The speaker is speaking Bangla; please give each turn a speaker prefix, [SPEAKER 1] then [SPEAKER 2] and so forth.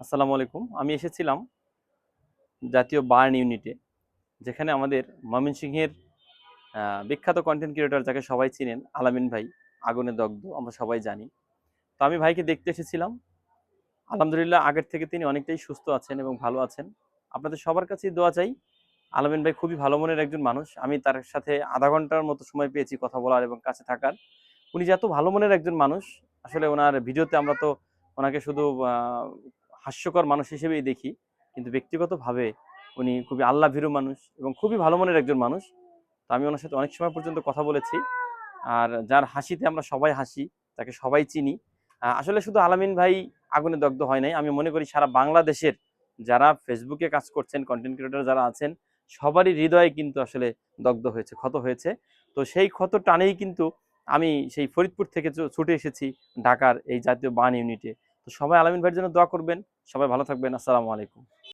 [SPEAKER 1] আসসালামু আলাইকুম। আমি এসেছিলাম জাতীয় বার্ন ইউনিটে, যেখানে আমাদের ময়মনসিংহের বিখ্যাত কন্টেন্ট ক্রিয়েটর যাকে সবাই চিনেন, আলামিন ভাই, আগুনে দগ্ধ, আমরা সবাই জানি। তো আমি ভাইকে দেখতে এসেছিলাম। আলহামদুলিল্লাহ আগের থেকে তিনি অনেকটাই সুস্থ আছেন এবং ভালো আছেন। আপনাদের সবার কাছেই দোয়া চাই। আলামিন ভাই খুবই ভালো মনের একজন মানুষ। আমি তার সাথে আধা ঘন্টার মতো সময় পেয়েছি কথা বলার এবং কাছে থাকার। উনি যে এত ভালো মনের একজন মানুষ, আসলে ওনার ভিডিওতে আমরা তো ওনাকে শুধু হাস্যকর মানুষ হিসেবেই দেখি, কিন্তু ব্যক্তিগতভাবে উনি খুবই আল্লাহ ভীরু মানুষ এবং খুবই ভালো মনের একজন মানুষ। তো আমি ওনার সাথে অনেক সময় পর্যন্ত কথা বলেছি। আর যার হাসিতে আমরা সবাই হাসি, তাকে সবাই চিনি। আসলে শুধু আলামিন ভাই আগুনে দগ্ধ হয় নাই, আমি মনে করি সারা বাংলাদেশের যারা ফেসবুকে কাজ করছেন, কন্টেন্ট ক্রিয়েটর যারা আছেন, সবারই হৃদয়ে কিন্তু আসলে দগ্ধ হয়েছে, ক্ষত হয়েছে। তো সেই ক্ষত টানেই কিন্তু আমি সেই ফরিদপুর থেকে ছুটে এসেছি ঢাকার এই জাতীয় বার্ন ইউনিটে। তো সবাই আলামিন ভাইয়ের জন্য দোয়া করবেন। সবাই ভালো থাকবেন। আসসালামু আলাইকুম।